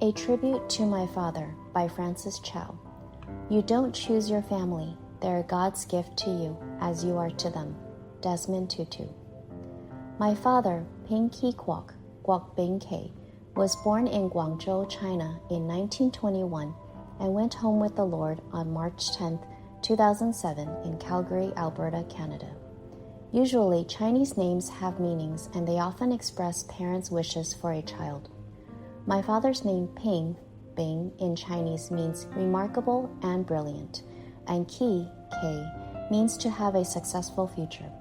A Tribute to My Father by Francis Chow. You don't choose your family. They are God's gift to you, as you are to them. Desmond Tutu. My father, Ping Ki Kwok, Kwok Bing K, was born in Guangzhou, China in 1921 and went home with the Lord on March 10, 2007 in Calgary, Alberta, Canada. Usually, Chinese names have meanings and they often express parents' wishes for a child. My father's name Ping, Bing, in Chinese means remarkable and brilliant, and Ki, K, means to have a successful future.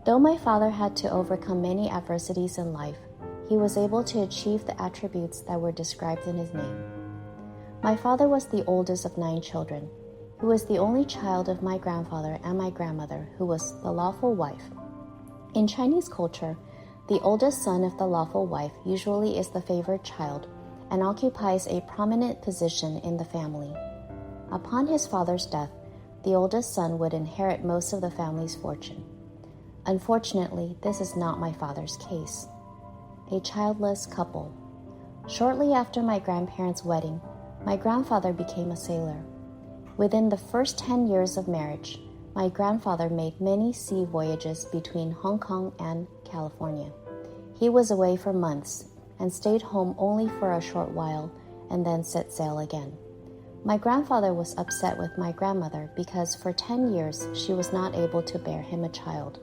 Though my father had to overcome many adversities in life, he was able to achieve the attributes that were described in his name. My father was the oldest of 9 children. He was the only child of my grandfather and my grandmother, who was the lawful wife. In Chinese culture, the oldest son of the lawful wife usually is the favored child and occupies a prominent position in the family. Upon his father's death, the oldest son would inherit most of the family's fortune. Unfortunately, this is not my father's case. A childless couple. Shortly after my grandparents' wedding, my grandfather became a sailor. Within the first 10 years of marriage, my grandfather made many sea voyages between Hong Kong and California. He was away for months and stayed home only for a short while and then set sail again. My grandfather was upset with my grandmother because for 10 years she was not able to bear him a child.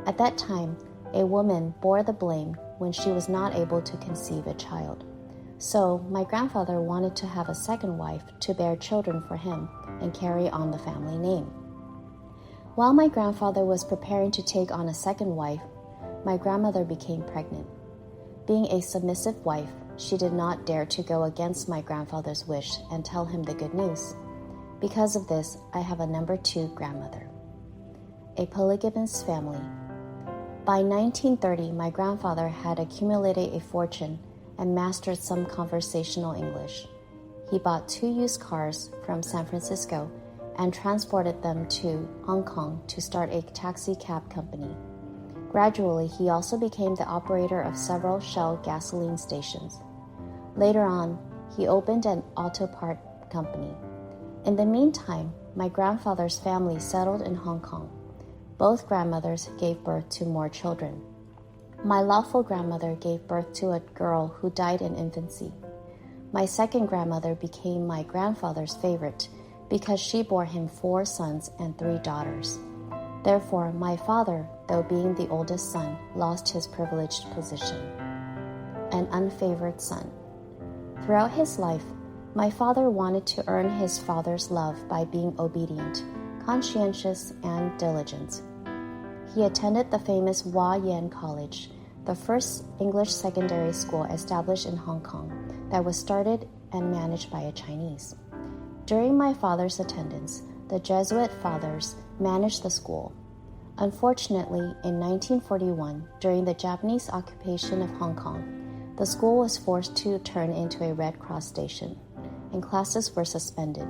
At that time, a woman bore the blame when she was not able to conceive a child. So my grandfather wanted to have a second wife to bear children for him and carry on the family name. While my grandfather was preparing to take on a second wife, my grandmother became pregnant. Being a submissive wife, she did not dare to go against my grandfather's wish and tell him the good news. Because of this, I have a number 2 grandmother. A polygamous family. By 1930, my grandfather had accumulated a fortune and mastered some conversational English. He bought 2 used cars from San Francisco and transported them to Hong Kong to start a taxi cab company. Gradually, he also became the operator of several Shell gasoline stations. Later on, he opened an auto part company. In the meantime, my grandfather's family settled in Hong Kong. Both grandmothers gave birth to more children. My lawful grandmother gave birth to a girl who died in infancy. My second grandmother became my grandfather's favorite because she bore him 4 sons and 3 daughters. Therefore, my father, though being the oldest son, lost his privileged position. An unfavored son. Throughout his life, my father wanted to earn his father's love by being obedient, conscientious, and diligent. He attended the famous Hua Yan College, the first English secondary school established in Hong Kong that was started and managed by a Chinese. During my father's attendance, the Jesuit fathers managed the school. Unfortunately, in 1941, during the Japanese occupation of Hong Kong, the school was forced to turn into a Red Cross station, and classes were suspended.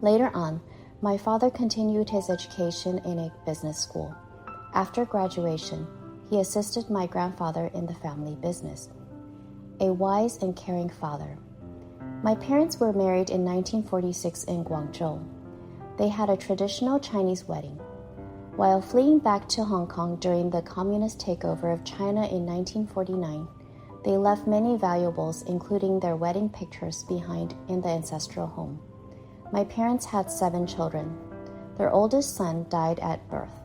Later on, my father continued his education in a business school. After graduation, he assisted my grandfather in the family business. A wise and caring father. My parents were married in 1946 in Guangzhou. They had a traditional Chinese wedding. While fleeing back to Hong Kong during the communist takeover of China in 1949, they left many valuables, including their wedding pictures, behind in the ancestral home. My parents had 7 children. Their oldest son died at birth.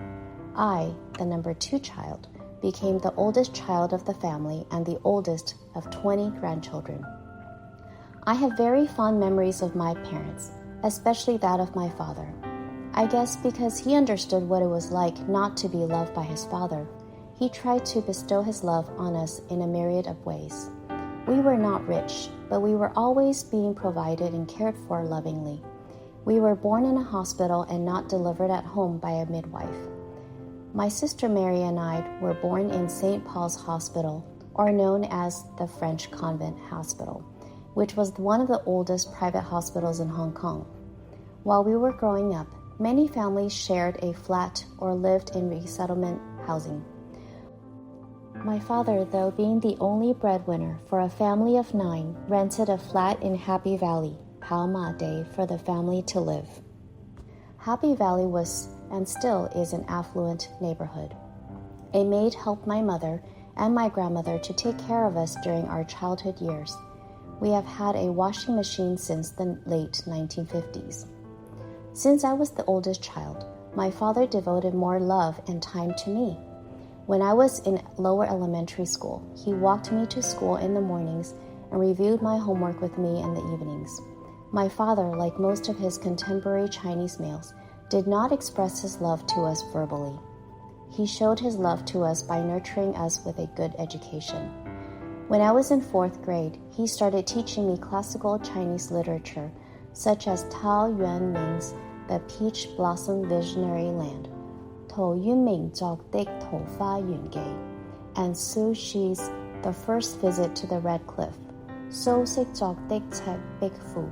I, the number 2 child, became the oldest child of the family and the oldest of 20 grandchildren. I have very fond memories of my parents, especially that of my father. I guess because he understood what it was like not to be loved by his father, he tried to bestow his love on us in a myriad of ways. We were not rich, but we were always being provided and cared for lovingly. We were born in a hospital and not delivered at home by a midwife. My sister Mary and I were born in St. Paul's Hospital, or known as the French Convent Hospital, which was one of the oldest private hospitals in Hong Kong. While we were growing up, many families shared a flat or lived in resettlement housing. My father, though being the only breadwinner for a family of 9, rented a flat in Happy Valley, Palma Day, for the family to live. Happy Valley was and still is an affluent neighborhood. A maid helped my mother and my grandmother to take care of us during our childhood years. We have had a washing machine since the late 1950s. Since I was the oldest child, my father devoted more love and time to me. When I was in lower elementary school, he walked me to school in the mornings and reviewed my homework with me in the evenings. My father, like most of his contemporary Chinese males, did not express his love to us verbally. He showed his love to us by nurturing us with a good education. When I was in 4th grade, he started teaching me classical Chinese literature, such as Tao Yuanming's The Peach Blossom Visionary Land, Tou Yunming Zog Dik Tou Fa Yun Gei, and Su Shi's The First Visit to the Red Cliff, So Sik Zog Dik Cai Big Fu.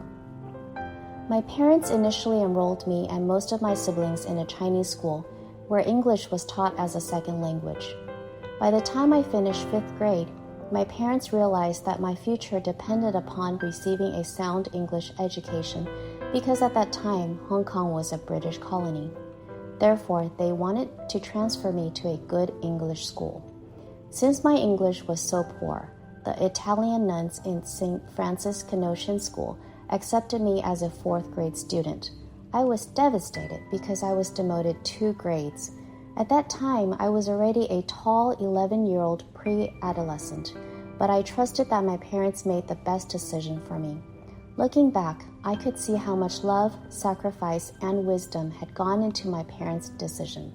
My parents initially enrolled me and most of my siblings in a Chinese school where English was taught as a second language. By the time I finished 5th grade, my parents realized that my future depended upon receiving a sound English education because at that time, Hong Kong was a British colony. Therefore, they wanted to transfer me to a good English school. Since my English was so poor, the Italian nuns in St. Francis Canossian School accepted me as a 4th grade student. I was devastated because I was demoted 2 grades. At that time, I was already a tall 11-year-old pre-adolescent, but I trusted that my parents made the best decision for me. Looking back, I could see how much love, sacrifice, and wisdom had gone into my parents' decision.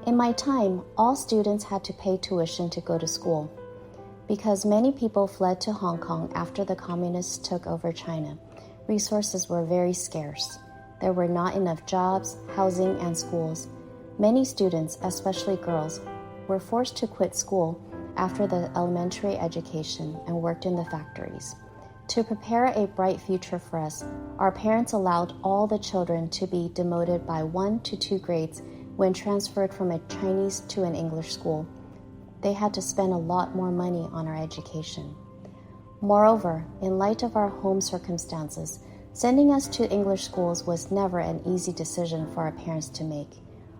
In my time, all students had to pay tuition to go to school. Because many people fled to Hong Kong after the communists took over China, resources were very scarce. There were not enough jobs, housing, and schools. Many students, especially girls, were forced to quit school after the elementary education and worked in the factories. To prepare a bright future for us, our parents allowed all the children to be demoted by 1 to 2 grades when transferred from a Chinese to an English school. They had to spend a lot more money on our education. Moreover, in light of our home circumstances, sending us to English schools was never an easy decision for our parents to make.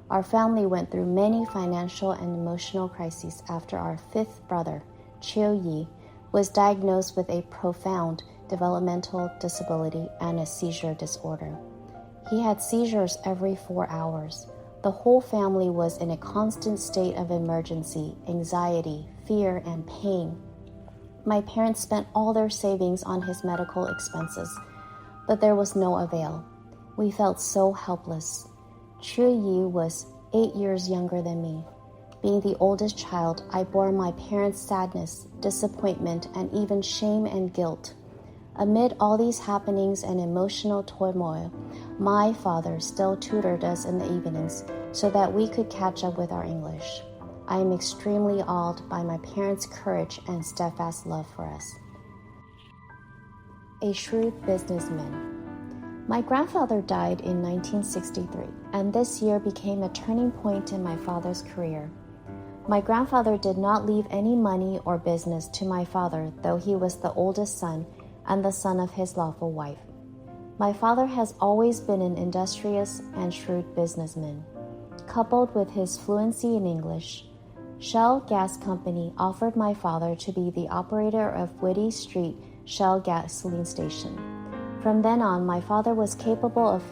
Our family went through many financial and emotional crises after our 5th brother, Chiu Yi, was diagnosed with a profound developmental disability and a seizure disorder. He had seizures every 4 hours. The whole family was in a constant state of emergency, anxiety, fear, and pain. My parents spent all their savings on his medical expenses, but there was no avail. We felt so helpless. Chu Yi was 8 years younger than me. Being the oldest child, I bore my parents' sadness, disappointment, and even shame and guilt. Amid all these happenings and emotional turmoil, my father still tutored us in the evenings so that we could catch up with our English. I am extremely awed by my parents' courage and steadfast love for us. A shrewd businessman. My grandfather died in 1963, and this year became a turning point in my father's career. My grandfather did not leave any money or business to my father, though he was the oldest son and the son of his lawful wife. My father has always been an industrious and shrewd businessman. Coupled with his fluency in English, Shell Gas Company offered my father to be the operator of Whitty Street Shell gasoline station. From then on, my father was capable of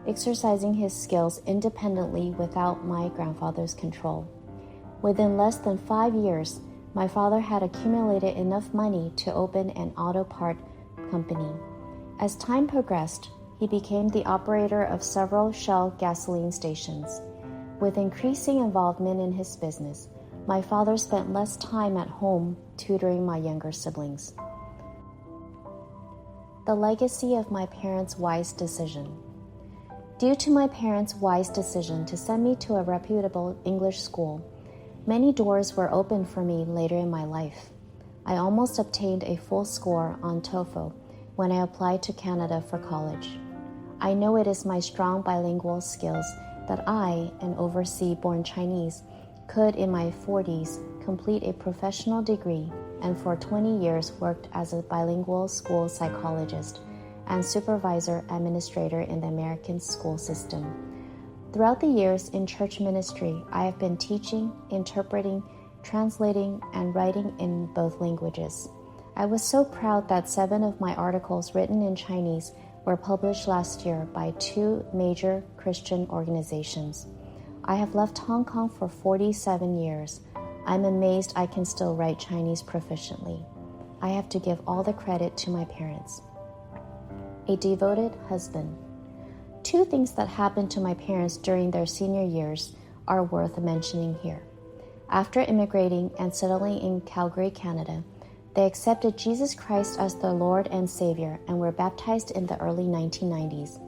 exercising his skills independently without my grandfather's control. Within less than 5 years, my father had accumulated enough money to open an auto part company. As time progressed, he became the operator of several Shell gasoline stations. With increasing involvement in his business, my father spent less time at home tutoring my younger siblings. The legacy of my parents' wise decision. Due to my parents' wise decision to send me to a reputable English school, many doors were opened for me later in my life. I almost obtained a full score on TOEFL when I applied to Canada for college. I know it is my strong bilingual skills that I, an overseas-born Chinese, could in my 40s complete a professional degree, and for 20 years worked as a bilingual school psychologist and supervisor administrator in the American school system. Throughout the years in church ministry, I have been teaching, interpreting, translating, and writing in both languages. I was so proud that 7 of my articles written in Chinese were published last year by 2 major Christian organizations. I have left Hong Kong for 47 years. I'm amazed I can still write Chinese proficiently. I have to give all the credit to my parents. A devoted husband. 2 things that happened to my parents during their senior years are worth mentioning here. After immigrating and settling in Calgary, Canada, they accepted Jesus Christ as their Lord and Savior and were baptized in the early 1990s.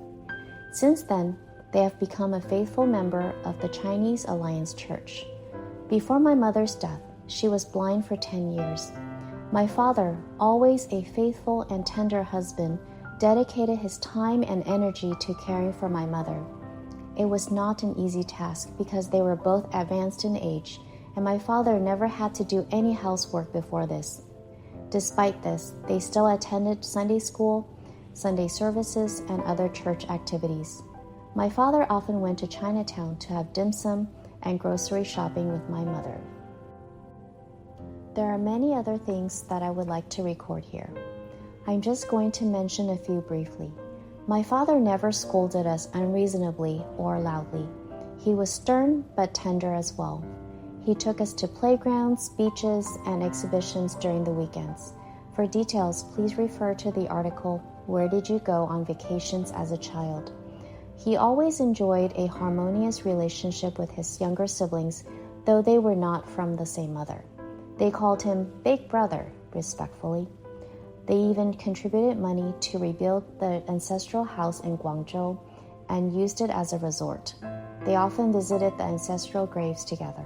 Since then, they have become a faithful member of the Chinese Alliance Church. Before my mother's death, she was blind for 10 years. My father, always a faithful and tender husband, dedicated his time and energy to caring for my mother. It was not an easy task because they were both advanced in age, and my father never had to do any housework before this. Despite this, they still attended Sunday school, Sunday services, and other church activities. My father often went to Chinatown to have dim sum and grocery shopping with my mother. There are many other things that I would like to record here. I'm just going to mention a few briefly. My father never scolded us unreasonably or loudly. He was stern but tender as well. He took us to playgrounds, beaches, and exhibitions during the weekends. For details, please refer to the article, Where Did You Go on Vacations as a Child? He always enjoyed a harmonious relationship with his younger siblings, though they were not from the same mother. They called him Big Brother, respectfully. They even contributed money to rebuild the ancestral house in Guangzhou and used it as a resort. They often visited the ancestral graves together.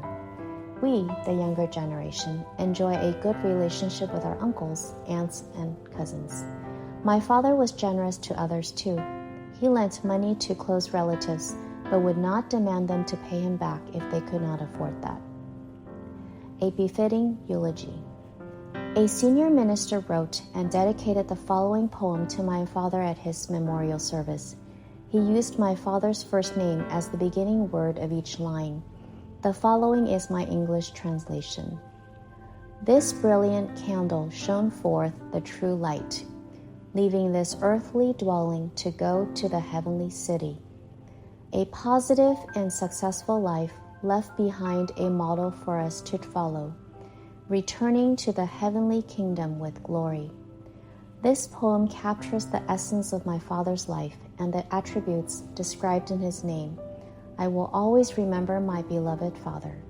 We, the younger generation, enjoy a good relationship with our uncles, aunts, and cousins. My father was generous to others too. He lent money to close relatives, but would not demand them to pay him back if they could not afford that. A befitting eulogy. A senior minister wrote and dedicated the following poem to my father at his memorial service. He used my father's first name as the beginning word of each line. The following is my English translation. This brilliant candle shone forth the true light, leaving this earthly dwelling to go to the heavenly city. A positive and successful life left behind a model for us to follow, returning to the heavenly kingdom with glory. This poem captures the essence of my father's life and the attributes described in his name. I will always remember my beloved father.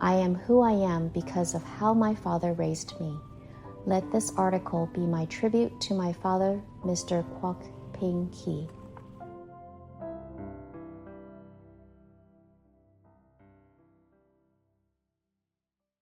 I am who I am because of how my father raised me. Let this article be my tribute to my father, Mr. Kwok Ping Ki.